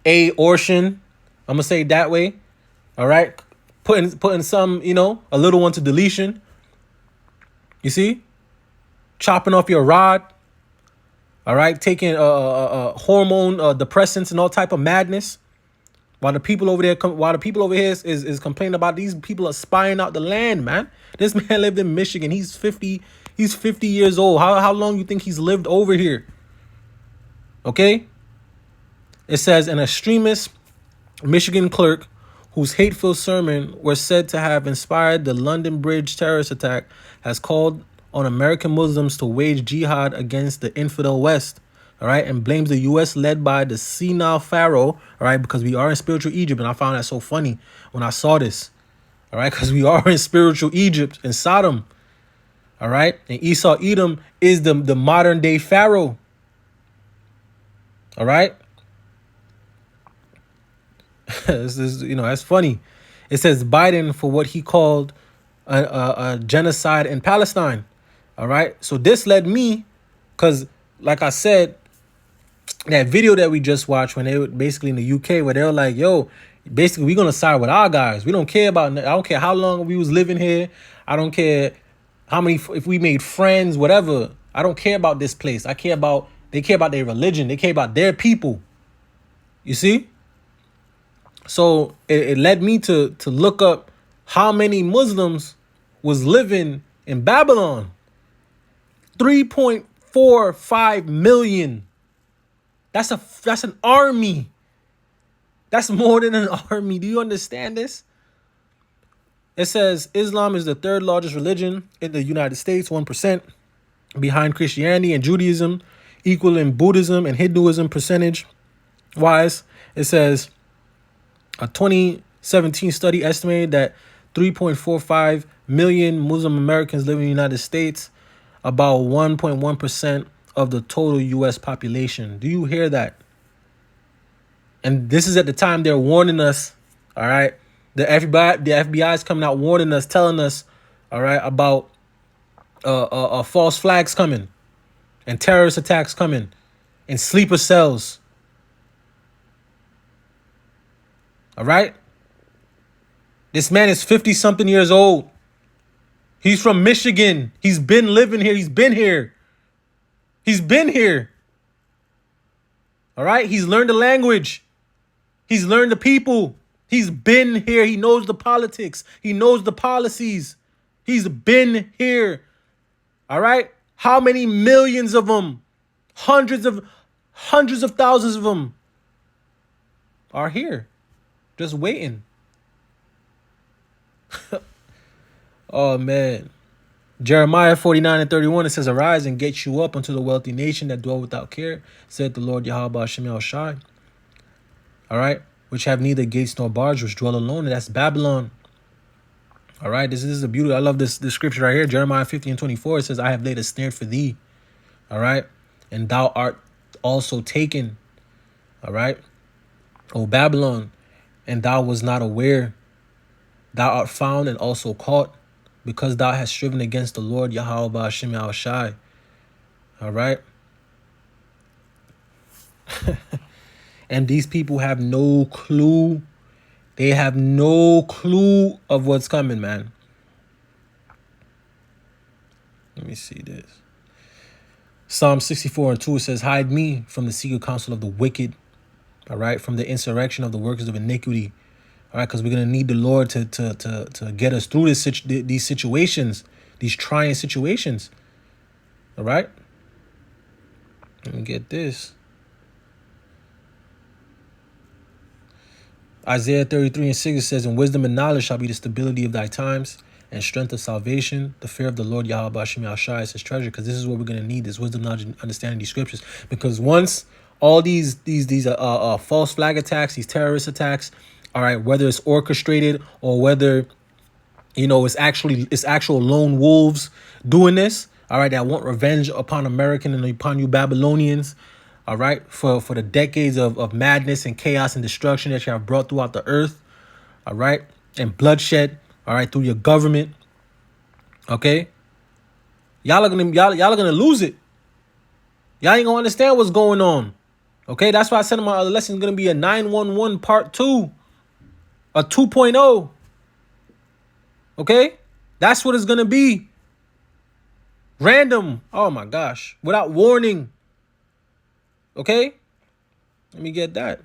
abortion. I'm gonna say it that way. All right. Putting some, a little one to deletion. You see? Chopping off your rod. All right, taking hormone depressants and all type of madness, while the people over here, is complaining about these people are spying out the land, man. This man lived in Michigan. He's 50. He's 50 years old. How long you think he's lived over here? Okay. It says an extremist Michigan clerk whose hateful sermon was said to have inspired the London Bridge terrorist attack has called on American Muslims to wage jihad against the infidel West, all right, and blames the U.S. led by the senile Pharaoh, all right, because we are in spiritual Egypt, and I found that so funny when I saw this, all right, because we are in spiritual Egypt and Sodom, all right, and Esau Edom is the modern day Pharaoh, all right. This is, that's funny. It says Biden for what he called a genocide in Palestine. All right. So this led me, because like I said, that video that we just watched when they were basically in the UK, where they were like, yo, basically we're going to side with our guys. I don't care how long we was living here. I don't care if we made friends, whatever. I don't care about this place. They care about their religion. They care about their people. You see? So it led me to look up how many Muslims was living in Babylon. 3.45 million. That's an army. That's more than an army. Do you understand this? It says Islam is the third largest religion in the United States, 1%, behind Christianity and Judaism, equal in Buddhism and Hinduism percentage wise. It says a 2017 study estimated that 3.45 million Muslim Americans live in the United States, about 1.1% of the total U.S. population. Do you hear that? And this is at the time they're warning us, all right? The FBI is coming out warning us, telling us, all right, about false flags coming and terrorist attacks coming and sleeper cells. All right? This man is 50-something years old. He's from Michigan. He's been living here. He's been here. He's been here. All right? He's learned the language. He's learned the people. He's been here. He knows the politics. He knows the policies. He's been here. All right? How many millions of them? Hundreds of thousands of them are here. Just waiting. Oh, man. Jeremiah 49:31, it says, arise and get you up unto the wealthy nation that dwell without care, said the Lord Yahweh Hashem Shai. All right. Which have neither gates nor bars, which dwell alone. And that's Babylon. All right. This is a beauty. I love this scripture right here. Jeremiah 50:24. It says, I have laid a snare for thee. All right. And thou art also taken. All right. O Babylon. And thou was not aware. Thou art found and also caught, because thou hast striven against the Lord Yahweh Hashem Shai. All right. And these people have no clue. They have no clue of what's coming, man. Let me see this. Psalm 64:2, it says, hide me from the secret counsel of the wicked, all right, from the insurrection of the workers of iniquity, all right, because we're going to need the Lord to get us through these situations, these trying situations, all right? Let me get this. Isaiah 33:6 says, and wisdom and knowledge shall be the stability of thy times, and strength of salvation. The fear of the Lord Yahweh Hashem Yahushua is his treasure, because this is what we're going to need, this wisdom, knowledge, and understanding these scriptures. Because once all these false flag attacks, these terrorist attacks, all right, whether it's orchestrated or whether, you know, it's actual lone wolves doing this, all right, that want revenge upon American and upon you Babylonians, all right, for the decades of madness and chaos and destruction that you have brought throughout the earth, all right, and bloodshed, all right, through your government, okay, y'all are gonna lose it. Y'all ain't gonna understand what's going on, okay? That's why I said in my other lesson, it's gonna be a 911 part 2, a 2.0, okay? That's what it's gonna be. Random, oh my gosh, without warning, okay? Let me get that.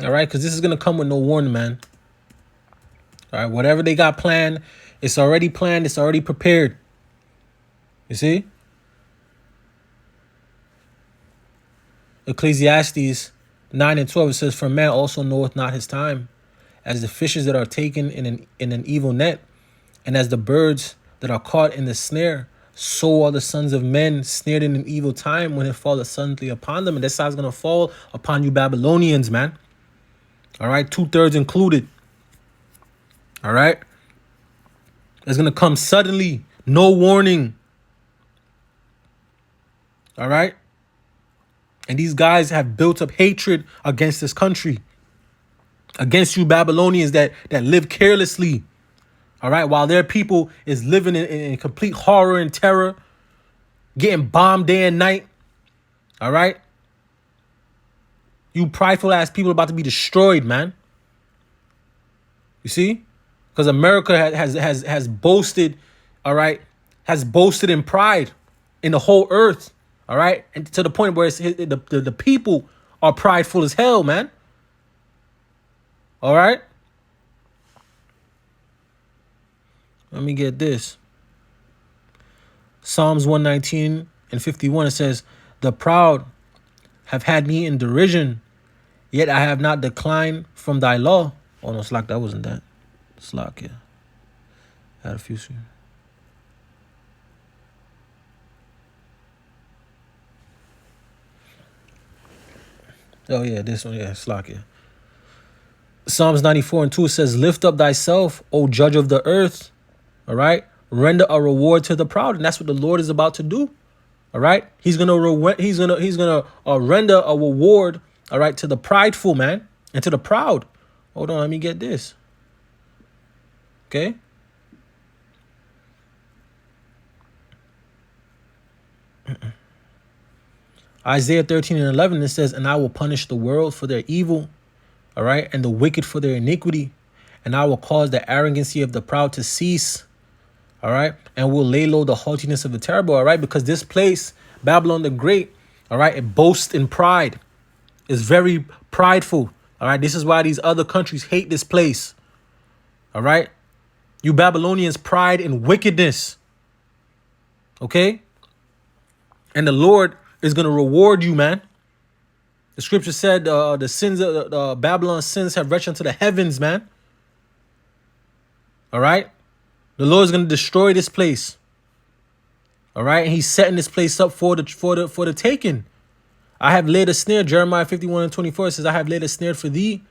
All right, because this is going to come with no warning, man. All right, whatever they got planned, it's already planned. It's already prepared. You see? Ecclesiastes 9:12, it says, for man also knoweth not his time, as the fishes that are taken in an evil net, and as the birds that are caught in the snare, so are the sons of men snared in an evil time when it falleth suddenly upon them. And that's how it's going to fall upon you Babylonians, man. All right, 2/3 included. All right, it's gonna come suddenly, no warning. All right, and these guys have built up hatred against this country, against you Babylonians that live carelessly. All right, while their people is living in complete horror and terror, getting bombed day and night. All right. You prideful ass people are about to be destroyed, man. You see? Because America has boasted, all right, has boasted in pride in the whole earth, all right? And to the point where the people are prideful as hell, man. All right? Let me get this. Psalms 119:51, it says, the proud have had me in derision, yet I have not declined from thy law. Oh, no, Slack, that wasn't that. Slack, yeah. I had a few. Oh, yeah, this one, yeah, Slack, yeah. Psalms 94:2 says, lift up thyself, O judge of the earth, all right? Render a reward to the proud, and that's what the Lord is about to do, all right? He's gonna render a reward, all right, to the prideful, man, and to the proud. Hold on, let me get this. Okay. Isaiah 13:11, it says, and I will punish the world for their evil, all right, and the wicked for their iniquity, and I will cause the arrogancy of the proud to cease, all right, and will lay low the haughtiness of the terrible, all right, because this place, Babylon the Great, all right, it boasts in pride, is very prideful, all right. This is why these other countries hate this place, all right. You Babylonians pride in wickedness, okay, and the Lord is going to reward you, man. The scripture said the sins of Babylon's sins have reached unto the heavens, man. All right. The Lord is going to destroy this place. All right. And he's setting this place up for the taking. I have laid a snare. Jeremiah 51:24 says, I have laid a snare for thee,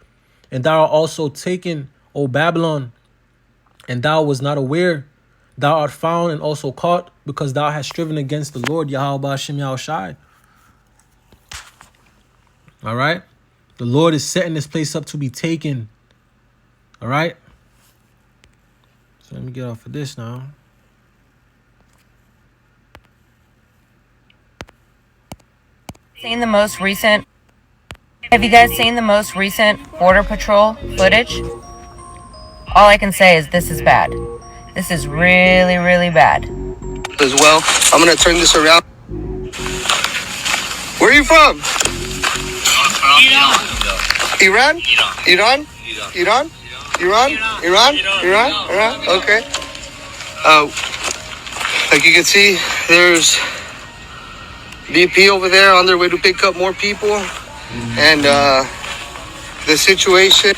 and thou art also taken, O Babylon, and thou was not aware. Thou art found and also caught, because thou hast striven against the Lord Yahweh Hashem Yahushai. All right. The Lord is setting this place up to be taken. All right. So let me get off of this now. Seen the most recent? Have you guys seen the most recent Border Patrol footage? All I can say is this is bad. This is really, really bad. As well, I'm gonna turn this around. Where are you from? Iran. Iran? Iran? Iran? Iran? Iran? Okay. Like you can see, there's BP over there on their way to pick up more people, and the situation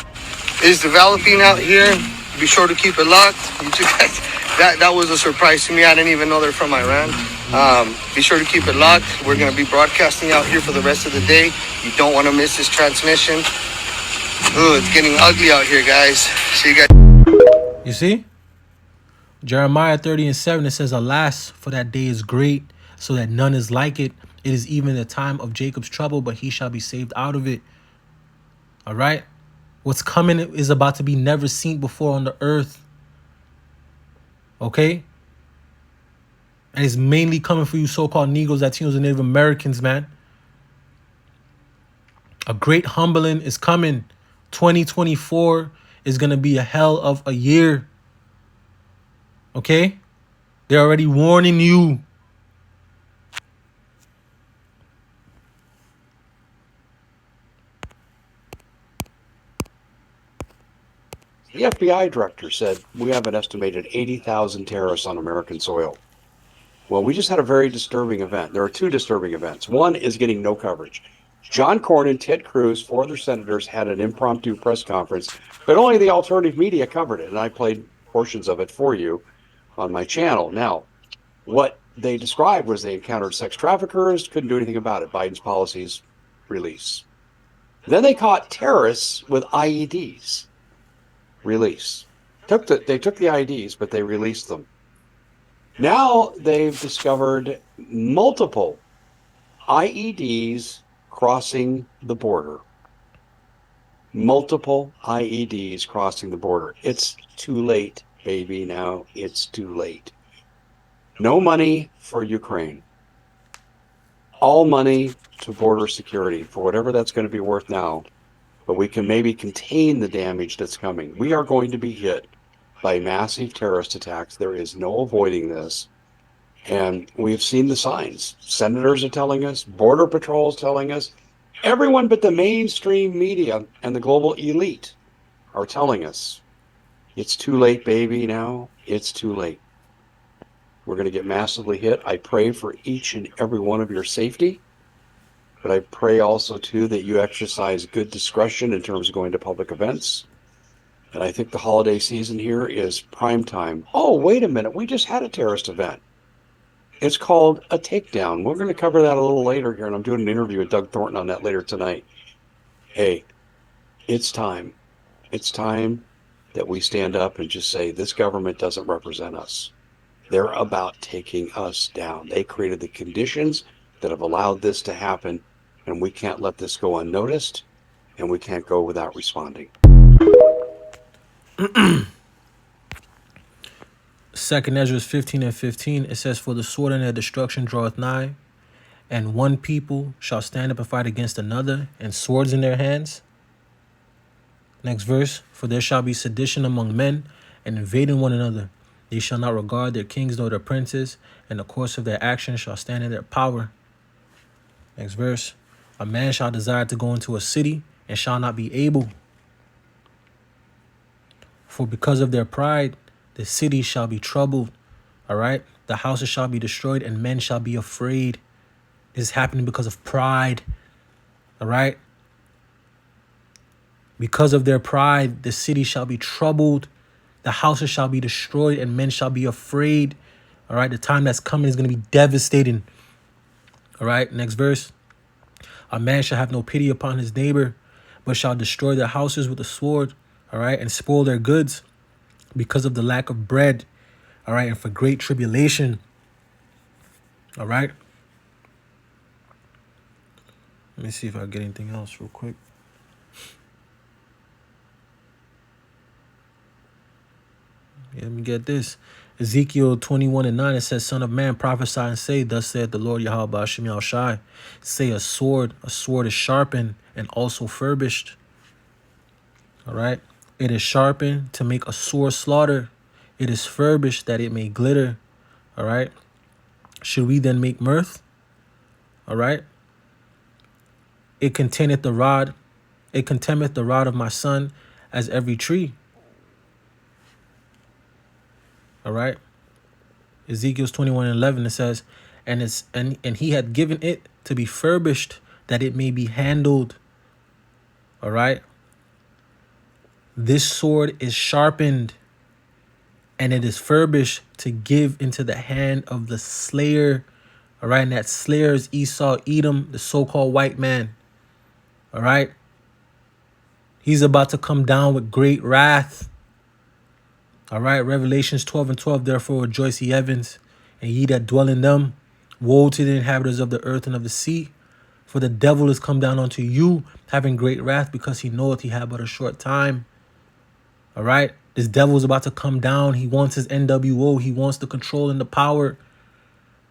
is developing out here. Be sure to keep it locked. That was a surprise to me. I didn't even know they're from Iran. Be sure to keep it locked. We're going to be broadcasting out here for the rest of the day. You don't want to miss this transmission. Ooh, it's getting ugly out here, guys. See you guys. You see? Jeremiah 30:7, it says, Alas, for that day is great, so that none is like it. It is even the time of Jacob's trouble, but he shall be saved out of it. All right? What's coming is about to be never seen before on the earth. Okay? And it's mainly coming for you so-called Negroes, Latinos, and Native Americans, man. A great humbling is coming. 2024 is going to be a hell of a year. Okay? They're already warning you. The FBI director said we have an estimated 80,000 terrorists on American soil. Well, we just had a very disturbing event. There are two disturbing events. One is getting no coverage. John Cornyn, Ted Cruz, four other senators had an impromptu press conference, but only the alternative media covered it, and I played portions of it for you on my channel. Now, what they described was they encountered sex traffickers, couldn't do anything about it. Biden's policies release. Then they caught terrorists with IEDs. Release. They took the IDs, but they released them. Now they've discovered multiple IEDs crossing the border. Multiple IEDs crossing the border. It's too late, baby. Now it's too late. No money for Ukraine. All money to border security for whatever that's going to be worth now. But we can maybe contain the damage that's coming. We are going to be hit by massive terrorist attacks. There is no avoiding this. And we've seen the signs. Senators are telling us, Border Patrol is telling us, everyone but the mainstream media and the global elite are telling us, it's too late, baby, now. It's too late. We're going to get massively hit. I pray for each and every one of your safety. But I pray also, too, that you exercise good discretion in terms of going to public events. And I think the holiday season here is prime time. Oh, wait a minute. We just had a terrorist event. It's called a takedown. We're going to cover that a little later here, and I'm doing an interview with Doug Thornton on that later tonight. Hey, it's time. It's time that we stand up and just say, this government doesn't represent us. They're about taking us down. They created the conditions that have allowed this to happen, and we can't let this go unnoticed, and we can't go without responding. 2 Ezra 15:15, it says, For the sword and their destruction draweth nigh, and one people shall stand up and fight against another, and swords in their hands. Next verse, For there shall be sedition among men, and invading one another. They shall not regard their kings nor their princes, and the course of their actions shall stand in their power. Next verse, A man shall desire to go into a city, and shall not be able. For because of their pride, the city shall be troubled. All right? The houses shall be destroyed, and men shall be afraid. This is happening because of pride. All right? Because of their pride, the city shall be troubled. The houses shall be destroyed, and men shall be afraid. All right? The time that's coming is going to be devastating. All right? Next verse. A man shall have no pity upon his neighbor, but shall destroy their houses with the sword. All right? And spoil their goods because of the lack of bread. All right? And for great tribulation. All right? Let me see if I get anything else real quick. Yeah, let me get this. Ezekiel 21:9, it says, Son of man, prophesy and say, Thus saith the Lord Yahweh Hashem Yahushai. Say a sword is sharpened and also furbished. All right. It is sharpened to make a sore slaughter. It is furbished that it may glitter. All right. Should we then make mirth? All right. It containeth the rod. It contemneth the rod of my son as every tree. All right. Ezekiel 21:11, it says, and he had given it to be furbished that it may be handled. All right. This sword is sharpened and it is furbished to give into the hand of the slayer. All right. And that slayer is Esau, Edom, the so-called white man. All right. He's about to come down with great wrath. All right. Revelations 12:12. Therefore rejoice, ye heavens, and ye that dwell in them. Woe to the inhabitants of the earth and of the sea. For the devil is come down unto you, having great wrath, because he knoweth he had but a short time. All right. This devil is about to come down. He wants his NWO. He wants the control and the power.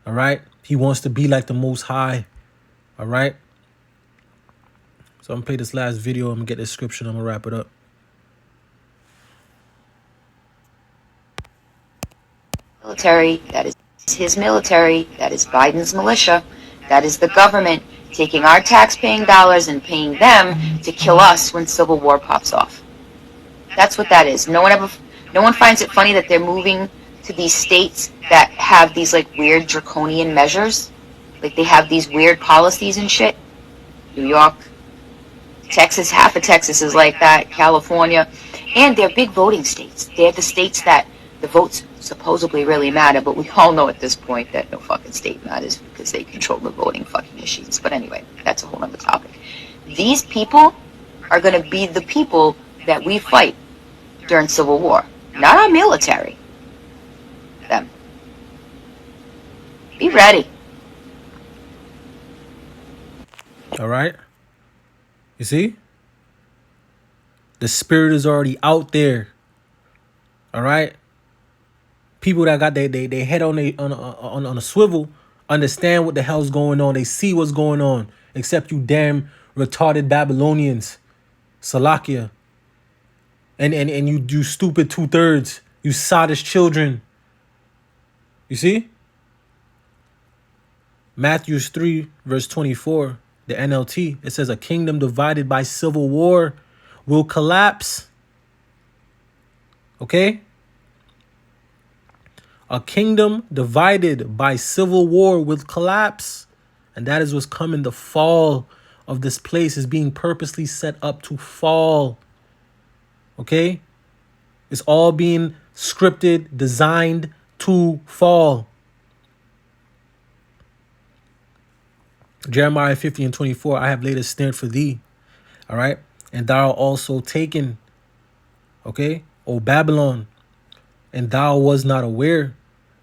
All right. He wants to be like the Most High. All right. So I'm going to play this last video. I'm going to get this scripture. I'm going to wrap it up. Military, that is his military, that is Biden's militia, that is the government taking our tax-paying dollars and paying them to kill us when civil war pops off. That's what that is. No one finds it funny that they're moving to these states that have these like weird draconian measures. Like they have these weird policies and shit. New York, Texas, half of Texas is like that, California, and they're big voting states. They're the states that the votes supposedly really matter, but we all know at this point that no fucking state matters because they control the voting fucking machines. But anyway, that's a whole other topic. These people are going to be the people that we fight during Civil War, not our military. Them. Be ready. All right. You see? The spirit is already out there. All right. People that got their head on a swivel understand what the hell's going on. They see what's going on. Except you damn retarded Babylonians. Salakia. And you stupid 2/3. You sottish children. You see? Matthew 3, verse 24, the NLT. It says, a kingdom divided by civil war will collapse. Okay? A kingdom divided by civil war will collapse. And that is what's coming. The fall of this place is being purposely set up to fall. Okay? It's all being scripted, designed to fall. Jeremiah 50:24, I have laid a snare for thee. All right? And thou art also taken. Okay? O Babylon. And thou was not aware.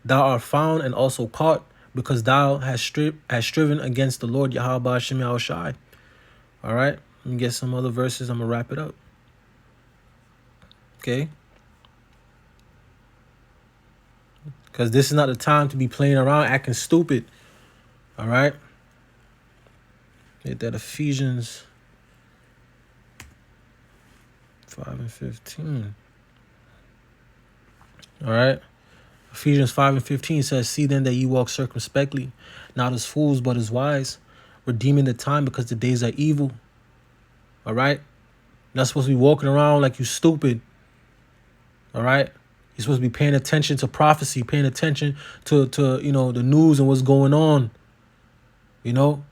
Thou art found and also caught, because thou hast striven against the Lord Yahweh Hashem Yahushai. All right? Let me get some other verses. I'm going to wrap it up. Okay? Because this is not the time to be playing around, acting stupid. All right? Get that Ephesians 5:15. All right? Ephesians 5:15 says, see then that ye walk circumspectly, not as fools, but as wise, redeeming the time because the days are evil. All right? You're not supposed to be walking around like you stupid. All right? You're supposed to be paying attention to prophecy, paying attention to the news and what's going on. You know?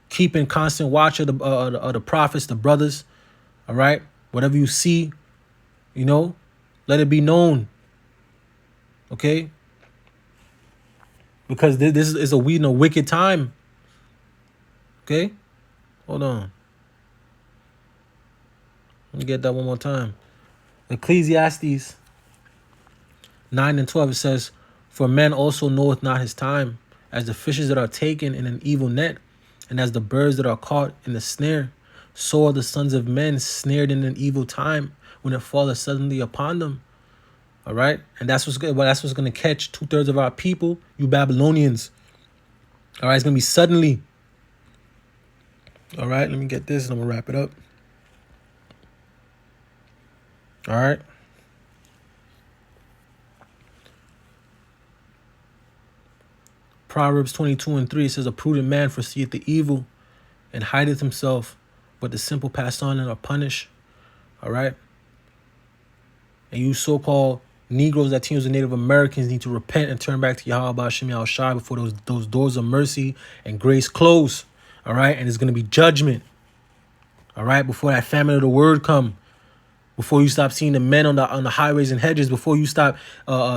Keeping constant watch of the prophets, the brothers. All right? Whatever you see, let it be known. Okay? Because this is a wicked time. Okay? Hold on. Let me get that one more time. Ecclesiastes 9:12, it says, for man also knoweth not his time, as the fishes that are taken in an evil net, and as the birds that are caught in the snare, so are the sons of men snared in an evil time, when it falleth suddenly upon them. All right, and that's what's good. Well, that's what's gonna catch 2/3 of our people, you Babylonians. All right, it's gonna be suddenly. All right, let me get this, and I'm gonna wrap it up. All right. Proverbs 22:3 says, "A prudent man foreseeth the evil, and hideth himself, but the simple pass on and are punished." All right. And you so-called Negroes, Latinos, and Native Americans need to repent and turn back to Yahweh Ba'ashem Yahushai before those doors of mercy and grace close. All right. And it's going to be judgment. All right. Before that famine of the word come. Before you stop seeing the men on the highways and hedges. Before you stop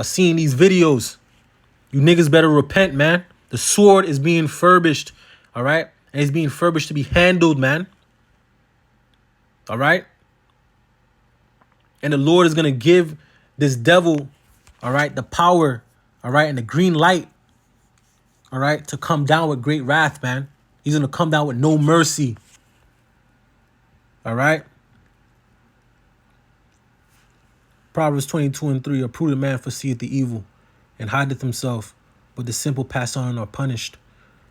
seeing these videos. You niggas better repent, man. The sword is being furbished. All right. And it's being furbished to be handled, man. All right. And the Lord is going to give this devil, all right, the power, all right, and the green light, all right, to come down with great wrath, man. He's going to come down with no mercy. All right. Proverbs 22:3, "A prudent man foreseeth the evil and hideth himself, but the simple pass on and are punished."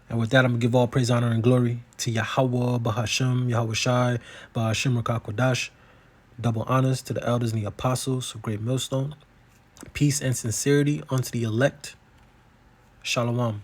And with that, I'm going to give all praise, honor, and glory to Yahweh, Bahashem, Yahweh Shai, Bahashem Rakakodash. Double honors to the elders and the apostles of Great Millstone. Peace and sincerity unto the elect. Shalom.